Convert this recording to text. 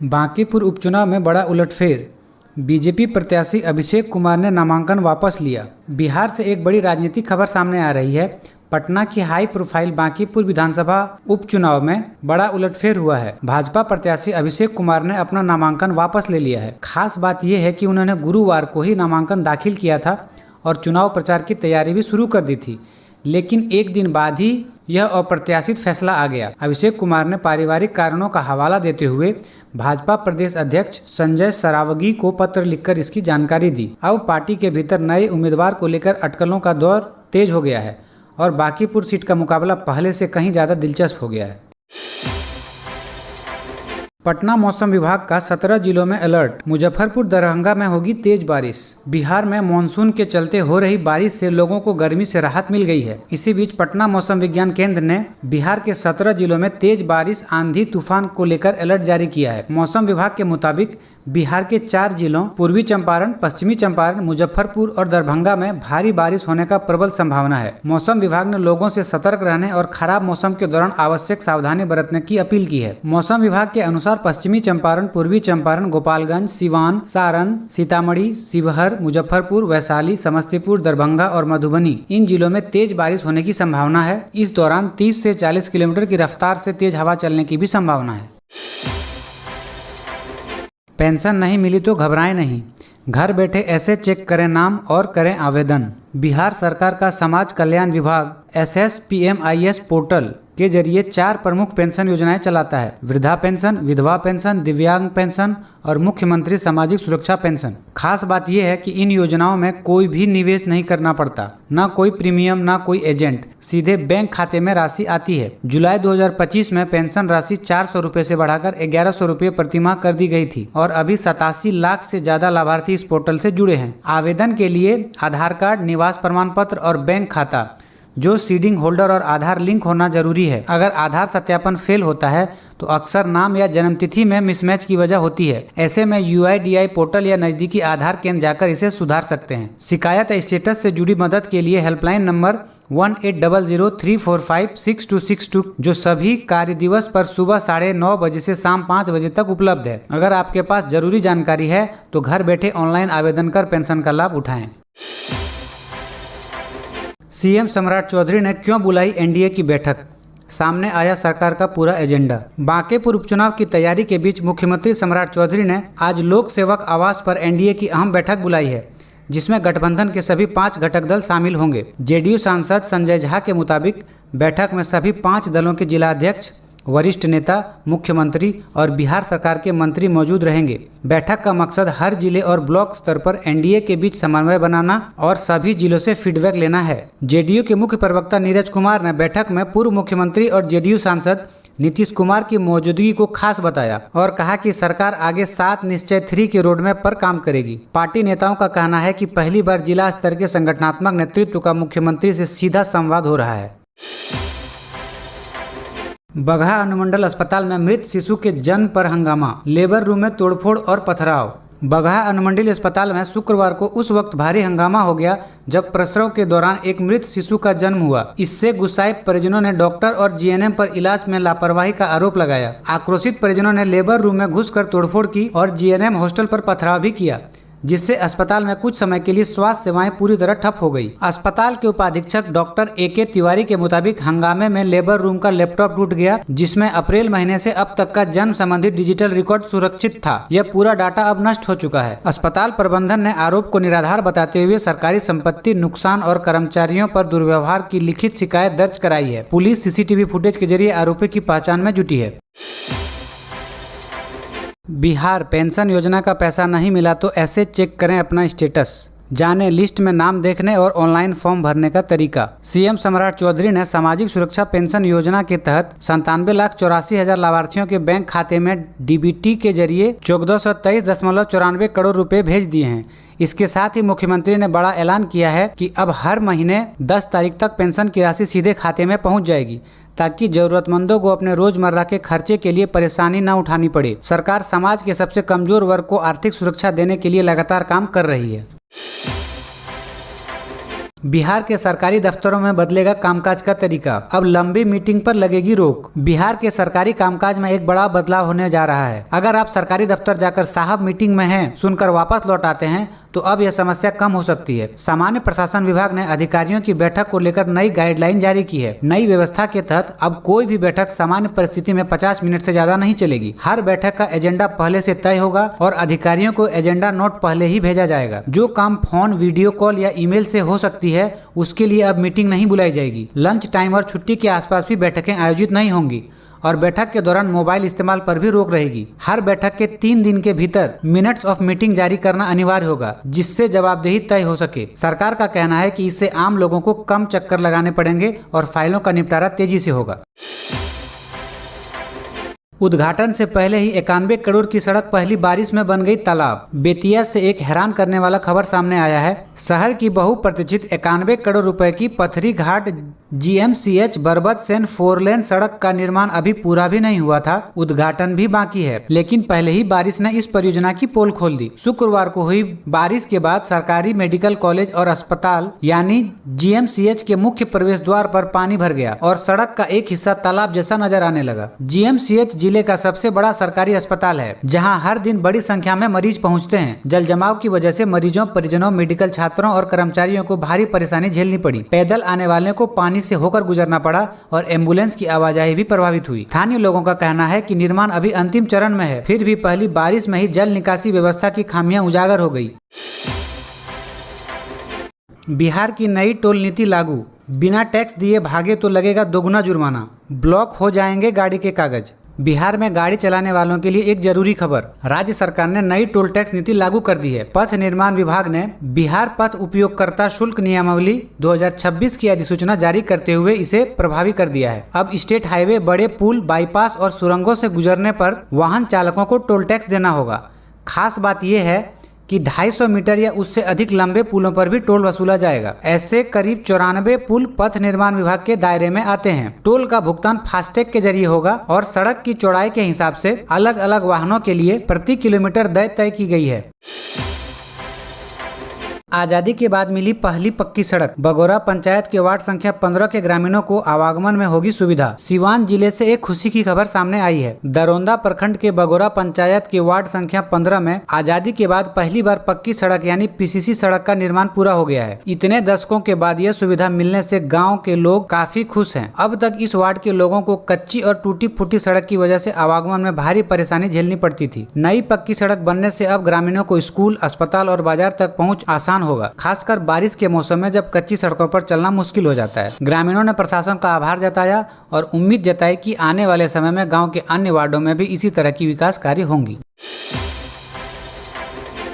बांकीपुर उपचुनाव में बड़ा उलटफेर। बीजेपी प्रत्याशी अभिषेक कुमार ने नामांकन वापस लिया। बिहार से एक बड़ी राजनीतिक खबर सामने आ रही है। पटना की हाई प्रोफाइल बांकीपुर विधानसभा उपचुनाव में बड़ा उलटफेर हुआ है। भाजपा प्रत्याशी अभिषेक कुमार ने अपना नामांकन वापस ले लिया है। खास बात यह है कि उन्होंने गुरुवार को ही नामांकन दाखिल किया था और चुनाव प्रचार की तैयारी भी शुरू कर दी थी, लेकिन एक दिन बाद ही यह अप्रत्याशित फैसला आ गया। अभिषेक कुमार ने पारिवारिक कारणों का हवाला देते हुए भाजपा प्रदेश अध्यक्ष संजय सरावगी को पत्र लिखकर इसकी जानकारी दी। अब पार्टी के भीतर नए उम्मीदवार को लेकर अटकलों का दौर तेज हो गया है और बांकीपुर सीट का मुकाबला पहले से कहीं ज़्यादा दिलचस्प हो गया है। पटना मौसम विभाग का 17 जिलों में अलर्ट। मुजफ्फरपुर दरभंगा में होगी तेज बारिश। बिहार में मानसून के चलते हो रही बारिश से लोगों को गर्मी से राहत मिल गई है। इसी बीच पटना मौसम विज्ञान केंद्र ने बिहार के 17 जिलों में तेज बारिश, आंधी तूफान को लेकर अलर्ट जारी किया है। मौसम विभाग के मुताबिक बिहार के 4 जिलों पूर्वी चंपारण, पश्चिमी चंपारण, मुजफ्फरपुर और दरभंगा में भारी बारिश होने का प्रबल संभावना है। मौसम विभाग ने लोगों से सतर्क रहने और खराब मौसम के दौरान आवश्यक सावधानी बरतने की अपील की है। मौसम विभाग के अनुसार पश्चिमी चंपारण, पूर्वी चंपारण, गोपालगंज, सिवान, सारण, सीतामढ़ी, शिवहर, मुजफ्फरपुर, वैशाली, समस्तीपुर, दरभंगा और मधुबनी इन जिलों में तेज बारिश होने की संभावना है। इस दौरान 30 से 40 किलोमीटर की रफ्तार से तेज हवा चलने की भी संभावना है। पेंशन नहीं मिली तो घबराएं नहीं, घर बैठे ऐसे चेक करें नाम और करें आवेदन। बिहार सरकार का समाज कल्याण विभाग SSPMIS पोर्टल के जरिए 4 प्रमुख पेंशन योजनाएं चलाता है: वृद्धा पेंशन, विधवा पेंशन, दिव्यांग पेंशन और मुख्यमंत्री सामाजिक सुरक्षा पेंशन। खास बात यह है कि इन योजनाओं में कोई भी निवेश नहीं करना पड़ता, ना कोई प्रीमियम, ना कोई एजेंट, सीधे बैंक खाते में राशि आती है। जुलाई 2025 में पेंशन राशि 400 रुपये से बढ़ाकर 1100 रुपये प्रतिमाह कर दी गई थी और अभी 87 लाख से ज्यादा लाभार्थी इस पोर्टल से जुड़े हैं। आवेदन के लिए आधार कार्ड, निवास प्रमाण पत्र और बैंक खाता जो सीडिंग होल्डर और आधार लिंक होना जरूरी है। अगर आधार सत्यापन फेल होता है तो अक्सर नाम या जन्मतिथि में मिसमैच की वजह होती है। ऐसे में UIDAI पोर्टल या नजदीकी आधार केंद्र जाकर इसे सुधार सकते हैं। शिकायत स्टेटस से जुड़ी मदद के लिए हेल्पलाइन नंबर 1800-345-6262 जो सभी कार्य दिवस पर सुबह 9:30 बजे से शाम 5 बजे तक उपलब्ध है। अगर आपके पास जरूरी जानकारी है तो घर बैठे ऑनलाइन आवेदन कर पेंशन का लाभ उठाएं। CM सम्राट चौधरी ने क्यों बुलाई NDA की बैठक, सामने आया सरकार का पूरा एजेंडा। बांकीपुर उपचुनाव की तैयारी के बीच मुख्यमंत्री सम्राट चौधरी ने आज लोक सेवक आवास पर NDA की अहम बैठक बुलाई है, जिसमें गठबंधन के सभी 5 घटक दल शामिल होंगे। JDU सांसद संजय झा के मुताबिक बैठक में सभी 5 दलों के जिलाध्यक्ष, वरिष्ठ नेता, मुख्यमंत्री और बिहार सरकार के मंत्री मौजूद रहेंगे। बैठक का मकसद हर जिले और ब्लॉक स्तर पर NDA के बीच समन्वय बनाना और सभी जिलों से फीडबैक लेना है। JDU के मुख्य प्रवक्ता नीरज कुमार ने बैठक में पूर्व मुख्यमंत्री और JDU सांसद नीतीश कुमार की मौजूदगी को खास बताया और कहा कि सरकार आगे 7 निश्चय 3 के रोडमैप पर काम करेगी। पार्टी नेताओं का कहना है कि पहली बार जिला स्तर के संगठनात्मक नेतृत्व का मुख्यमंत्री से सीधा संवाद हो रहा है। बगहा अनुमंडल अस्पताल में मृत शिशु के जन्म पर हंगामा, लेबर रूम में तोड़फोड़ और पथराव। बगहा अनुमंडलीय अस्पताल में शुक्रवार को उस वक्त भारी हंगामा हो गया जब प्रसव के दौरान एक मृत शिशु का जन्म हुआ। इससे गुस्साए परिजनों ने डॉक्टर और GNM पर इलाज में लापरवाही का आरोप लगाया। आक्रोशित परिजनों ने लेबर रूम में घुसकर तोड़फोड़ की और GNM हॉस्टल पर पथराव भी किया, जिससे अस्पताल में कुछ समय के लिए स्वास्थ्य सेवाएं पूरी तरह ठप हो गई। अस्पताल के उपाधीक्षक डॉक्टर AK तिवारी के मुताबिक हंगामे में लेबर रूम का लैपटॉप टूट गया, जिसमें अप्रैल महीने से अब तक का जन्म संबंधित डिजिटल रिकॉर्ड सुरक्षित था। यह पूरा डाटा अब नष्ट हो चुका है। अस्पताल प्रबंधन ने आरोप को निराधार बताते हुए सरकारी संपत्ति नुकसान और कर्मचारियों पर दुर्व्यवहार की लिखित शिकायत दर्ज कराई है। पुलिस CCTV फुटेज के जरिए आरोपी की पहचान में जुटी है। बिहार पेंशन योजना का पैसा नहीं मिला तो ऐसे चेक करें अपना स्टेटस, जाने लिस्ट में नाम देखने और ऑनलाइन फॉर्म भरने का तरीका। CM सम्राट चौधरी ने सामाजिक सुरक्षा पेंशन योजना के तहत 97,84,000 लाभार्थियों के बैंक खाते में DBT के जरिए 1423.94 करोड़ रुपए भेज दिए हैं। इसके साथ ही मुख्यमंत्री ने बड़ा ऐलान किया है कि अब हर महीने 10 तारीख तक पेंशन की राशि सीधे खाते में पहुंच जाएगी, ताकि जरूरतमंदों को अपने रोजमर्रा के खर्चे के लिए परेशानी न उठानी पड़े। सरकार समाज के सबसे कमजोर वर्ग को आर्थिक सुरक्षा देने के लिए लगातार काम कर रही है। बिहार के सरकारी दफ्तरों में बदलेगा कामकाज का तरीका, अब लंबी मीटिंग पर लगेगी रोक। बिहार के सरकारी कामकाज में एक बड़ा बदलाव होने जा रहा है। अगर आप सरकारी दफ्तर जाकर साहब मीटिंग में हैं सुनकर वापस लौट आते हैं तो अब यह समस्या कम हो सकती है। सामान्य प्रशासन विभाग ने अधिकारियों की बैठक को लेकर नई गाइडलाइन जारी की है। नई व्यवस्था के तहत अब कोई भी बैठक सामान्य परिस्थिति में 50 मिनट से ज्यादा नहीं चलेगी। हर बैठक का एजेंडा पहले से तय होगा और अधिकारियों को एजेंडा नोट पहले ही भेजा जाएगा। जो काम फोन, वीडियो कॉल या ईमेल से हो सकती है उसके लिए अब मीटिंग नहीं बुलाई जाएगी। लंच टाइम और छुट्टी के आसपास भी बैठकें आयोजित नहीं होंगी और बैठक के दौरान मोबाइल इस्तेमाल पर भी रोक रहेगी। हर बैठक के 3 दिन के भीतर मिनट्स ऑफ मीटिंग जारी करना अनिवार्य होगा, जिससे जवाबदेही तय हो सके। सरकार का कहना है कि इससे आम लोगों को कम चक्कर लगाने पड़ेंगे और फाइलों का निपटारा तेजी से होगा। उद्घाटन से पहले ही 91 करोड़ की सड़क पहली बारिश में बन गई तालाब। बेतिया से एक हैरान करने वाला खबर सामने आया है। शहर की बहुप्रतीक्षित 91 करोड़ रुपए की पथरी घाट GMCH बरबत सेन 4 लेन सड़क का निर्माण अभी पूरा भी नहीं हुआ था, उद्घाटन भी बाकी है, लेकिन पहले ही बारिश ने इस परियोजना की पोल खोल दी। शुक्रवार को हुई बारिश के बाद सरकारी मेडिकल कॉलेज और अस्पताल यानी GMCH के मुख्य प्रवेश द्वार पर पानी भर गया और सड़क का एक हिस्सा तालाब जैसा नजर आने लगा। GMCH जिले का सबसे बड़ा सरकारी अस्पताल है, जहां हर दिन बड़ी संख्या में मरीज पहुंचते हैं। जल जमाव की वजह से मरीजों, परिजनों, मेडिकल छात्रों और कर्मचारियों को भारी परेशानी झेलनी पड़ी। पैदल आने वाले को पानी से होकर गुजरना पड़ा और एम्बुलेंस की आवाजाही भी प्रभावित हुई। स्थानीय लोगों का कहना है कि निर्माण अभी अंतिम चरण में है, फिर भी पहली बारिश में ही जल निकासी व्यवस्था की खामियां उजागर हो गई। बिहार की नई टोल नीति लागू, बिना टैक्स दिए भागे तो लगेगा दोगुना जुर्माना, ब्लॉक हो जाएंगे गाड़ी के कागज। बिहार में गाड़ी चलाने वालों के लिए एक जरूरी खबर, राज्य सरकार ने नई टोल टैक्स नीति लागू कर दी है। पथ निर्माण विभाग ने बिहार पथ उपयोगकर्ता शुल्क नियमावली 2026 की अधिसूचना जारी करते हुए इसे प्रभावी कर दिया है। अब स्टेट हाईवे, बड़े पुल, बाईपास और सुरंगों से गुजरने पर वाहन चालकों को टोल टैक्स देना होगा। खास बात यह है कि 250 मीटर या उससे अधिक लंबे पुलों पर भी टोल वसूला जाएगा। ऐसे करीब 94 पुल पथ निर्माण विभाग के दायरे में आते हैं। टोल का भुगतान फास्टैग के जरिए होगा और सड़क की चौड़ाई के हिसाब से अलग अलग वाहनों के लिए प्रति किलोमीटर दर तय की गई है। आजादी के बाद मिली पहली पक्की सड़क, बगोरा पंचायत के वार्ड संख्या 15 के ग्रामीणों को आवागमन में होगी सुविधा। सिवान जिले से एक खुशी की खबर सामने आई है। दरोंदा प्रखंड के बगोरा पंचायत के वार्ड संख्या 15 में आजादी के बाद पहली बार पक्की सड़क यानी PCC सड़क का निर्माण पूरा हो गया है। इतने दशकों के बाद यह सुविधा मिलने से गाँव के लोग काफी खुश है। अब तक इस वार्ड के लोगों को कच्ची और टूटी फूटी सड़क की वजह से आवागमन में भारी परेशानी झेलनी पड़ती थी। नई पक्की सड़क बनने से अब ग्रामीणों को स्कूल, अस्पताल और बाजार तक पहुँच आसान होगा, खासकर बारिश के मौसम में जब कच्ची सड़कों पर चलना मुश्किल हो जाता है। ग्रामीणों ने प्रशासन का आभार जताया और उम्मीद जताई कि आने वाले समय में गांव के अन्य वार्डों में भी इसी तरह की विकास कार्य होंगी।